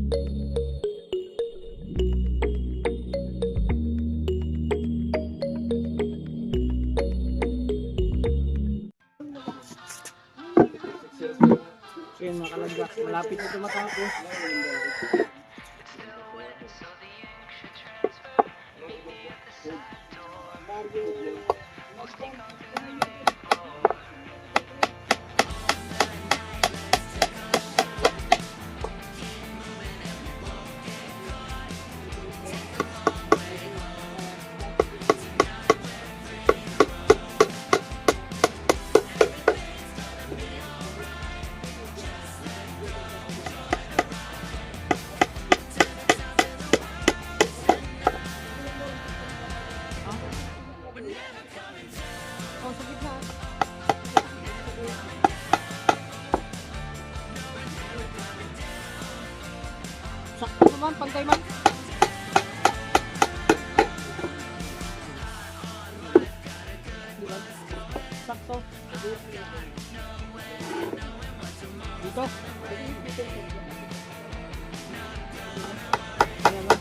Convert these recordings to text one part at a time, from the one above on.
Okay, mga kalangga, malapit na ito matapos. Oh, sa gitna. Sakto naman, pantay man. Sakto. Dito. Ayan na.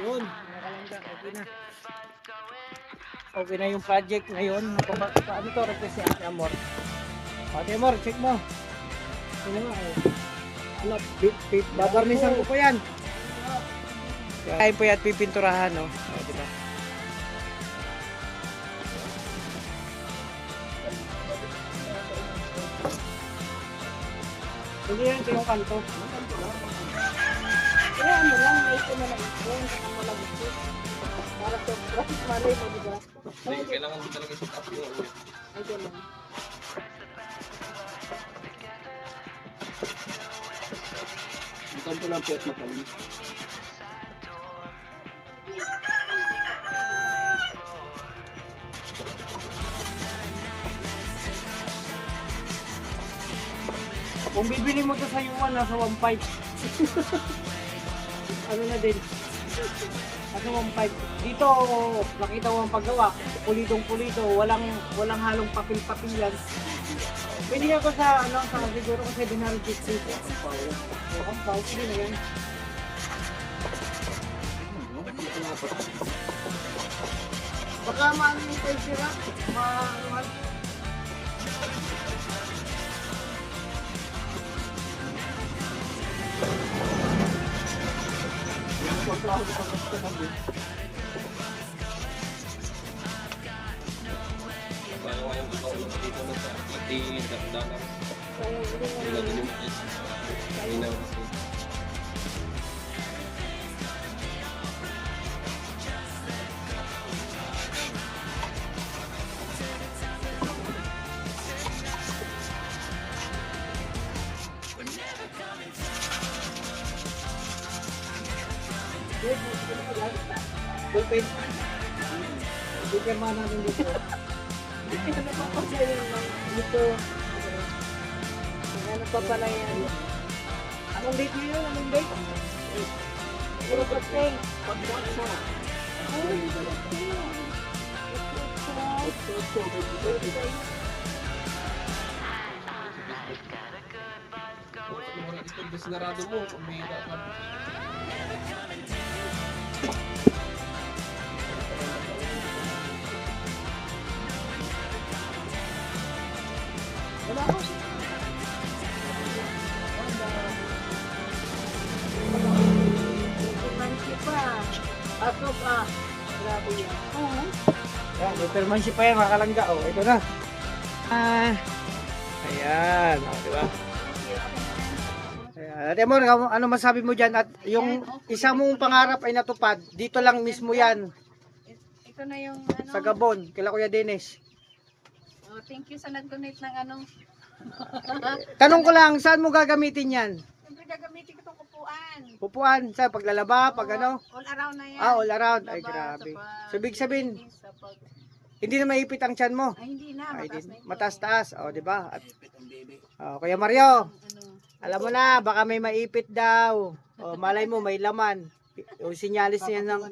Yun, mga kalangga, okay na. Okay na yung project ngayon. Paano to, request si Ate Amor. Ate Amor, check mo. Ano nga eh. Babarnisan ko po yan. Kaya po yan, pipinturahan, no? O, diba? Hindi yan, ito yung kanto. Kaya ano lang, may ito na lang ito, ang malagos. Para sa traffic malay mo, diba? Hindi, kailangan mo talaga set up yung ano. Ay, ganun. Bukan po lang piyat matalim. Kung bibili mo to sa Yuan, nasa 1.5. Ano na din? Nasa 1.5. Dito, nakita mo ang paggawa. Pulitong-pulito. Walang halong papil-papilan. Binigyan ko sa, siguro ko 750. Ang pao, sige na yan. Baka maano yung tayo sila. Maanuhan. Bago nga yung makaulang dito na sa ating dakdakan. Hindi natin yung makis. Hindi na kasi. Bullpen. Bullpen man namin dito. Dito. Ano pa pala yan? Anong date nyo yun? Anong date? Puro paseng. Kung wala dito, desnarado mo. Kung may dapat. Wala ko. Mansi pa. Aso pa. Grabe yan. Oo. Yan, may permanship pa yan, mga kalangga. Oh, ito na. Ayan, di ba? Ayan. Ate Amor, ano masabi mo dyan? At yung isa mong pangarap ay natupad, dito lang mismo yan. ito na yung ano. Sa Gabon, kila Kuya Dennis. Oh, thank you sa nag-donate ng ano. Tanong ko lang, saan mo gagamitin yan? Siyempre gagamitin ko itong upuan. Pupuan, sa paglalaba, pag ano? All around na yan. All around. Ay, Laba, grabe. sa pag- So, ibig sabihin, sa pag- hindi na maipit ang tiyan mo. Ay, hindi na. Ay, Mataas na ito. mataas-taas. O, di ba? At, Kuya Mario, Ano, alam mo na, baka may maipit daw. O, malay mo, may laman. O, sinyalis niya ng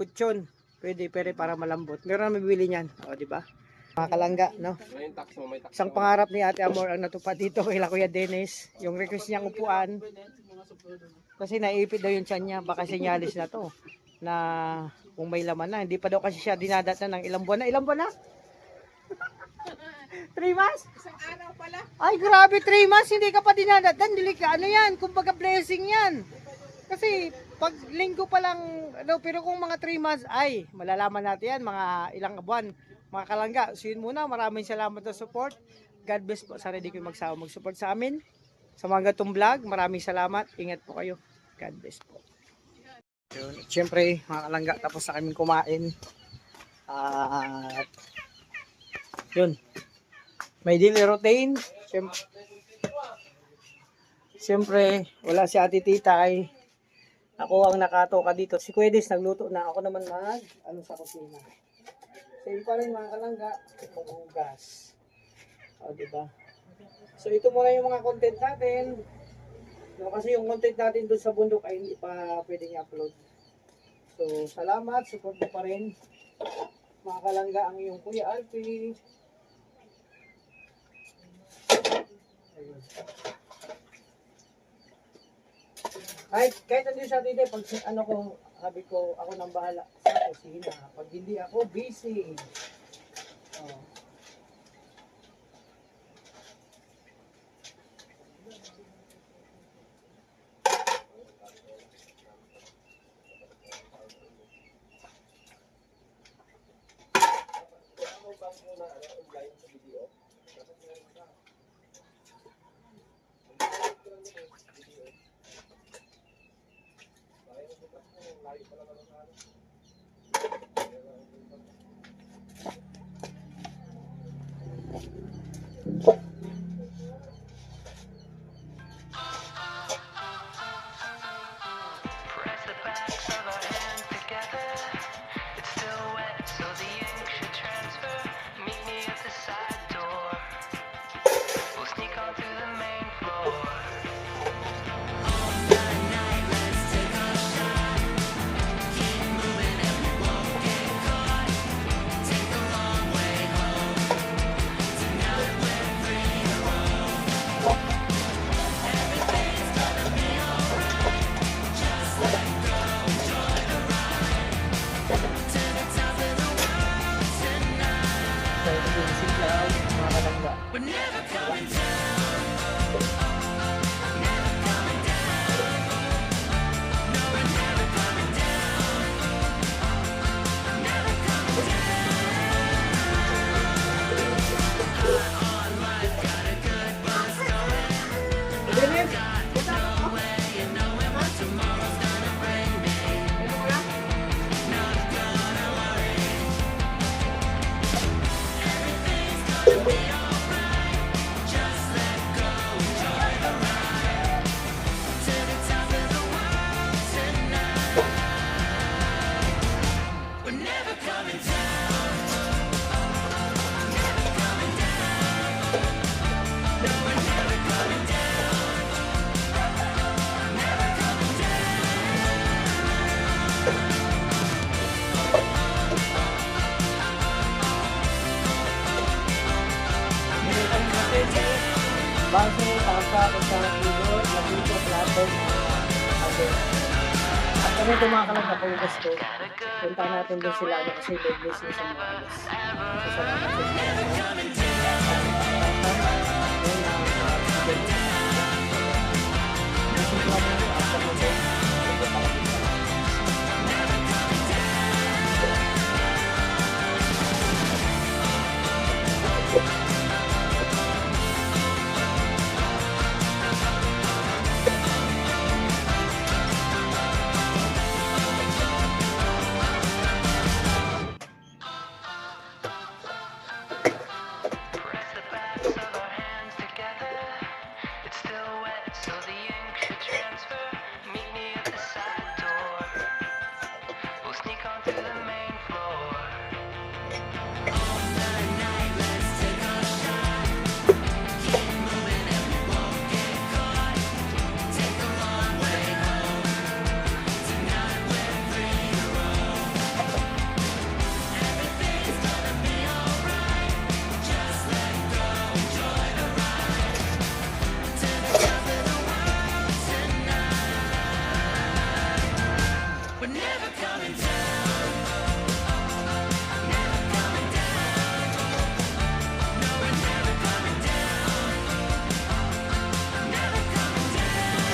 kutsyon. Pwede, pero para malambot. Meron na mabibili niyan. O, di ba? Mga kalangga, no? May tax mo, may tax Isang mo. pangarap ni Ate Amor ang natupad dito kay Kuya Dennis. Yung request niyang upuan. Kasi naipit daw yung tiyan niya. Baka sinyalis na to. Na kung may laman na. Hindi pa daw kasi siya dinadatan ng ilang buwan na. Ilang buwan na? 3 months? isang araw pala. Ay, grabe, 3 months, hindi ka pa dinadatan. Dili ka, ano yan, kumbaga blessing yan. Kasi, pag linggo pa lang, ano, pero kung mga 3 months, ay, malalaman natin yan, mga ilang buwan, mga kalangga. So, yun muna, maraming salamat sa support. God bless po, sana di kayo magsawa mag-support sa amin. Sa mga gatong vlog, maraming salamat. Ingat po kayo. God bless po. Yun, at syempre, mga kalangga, tapos na kaming kumain. At, yun. May daily routine. Siyempre, wala si Ate Tita ay ako ang nakatoka dito. Si Kuedis nagluto na. Ako naman ano sa kusina. Same pa rin mga kalangga. Paghugas. O, diba? So, ito muna yung mga content natin. No, kasi yung content natin doon sa bundok ay hindi pa pwedeng i-upload. So, salamat. Support mo pa rin. Mga kalangga ang iyong Kuya Alfie. Ayun. Kahit nandun sa tita, pag ano ko, sabi ko, ako nang bahala sa kusina. Pag hindi ako, busy. Oh. Press the backs of our hands together. It's still wet, so the ink should transfer. Meet me at the side door. We'll sneak onto the main floor. So, ito yung simple mga kalangga. Dennis, base tangka sa keyboard, nandito plato. At kami ito mga kalangga po yung gusto. Punta natin doon sila ano kasi may blessing sa mga alas. So, salamat sa to the main floor. We're never coming down. Never coming down. No, we're never coming down. Never coming down.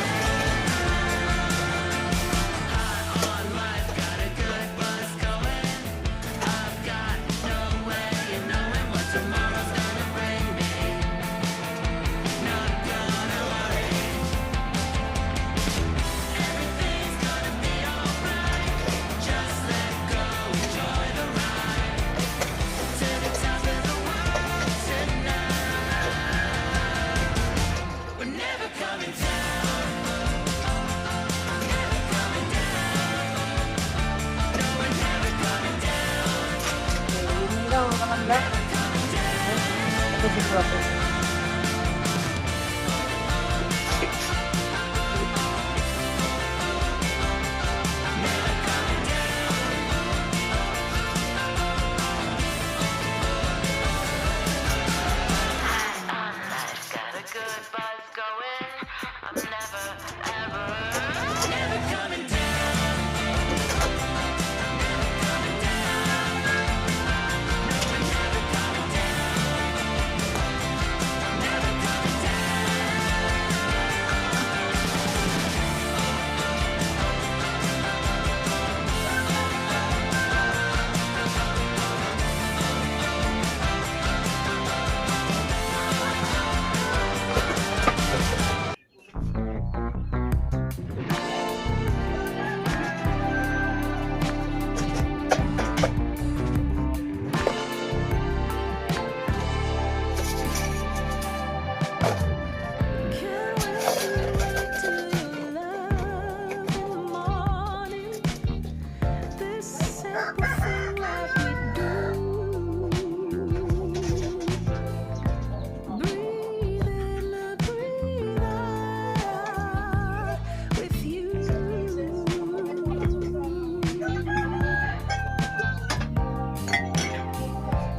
High on life, got a good buzz going. I've got no way of knowing what tomorrow's gonna bring me. Not gonna worry. Everything's gonna be alright. Just let go, enjoy the ride. To the top of the world tonight. We're never coming down. Never coming down. No, we're never coming down. Hindi na mga kalangga. Ito si Prophet. Got a good buzz going. I'm never, ever, never coming down. Never coming down. No, we're never coming down. Never coming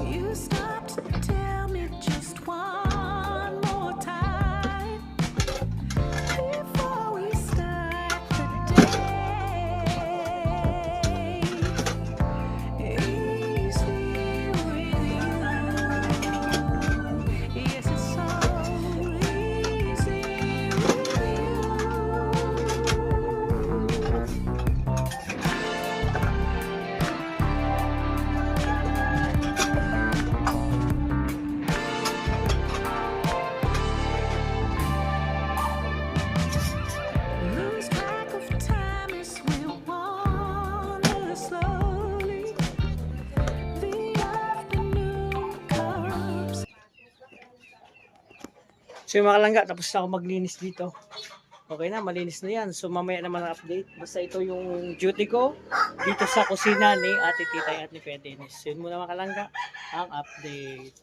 You stopped to tell me just one more time before we start the day. Easy with you. Yes, it's so easy with you. Lose track of time as we wander slowly. The afternoon comes. So yung mga kalangga, tapos na ako maglinis dito. Okay na, malinis na yan. So mamaya naman ang update. Basta ito yung duty ko dito sa kusina ni Ate Titay at ni Kuya Dennis. So yun muna mga kalangga, ang update.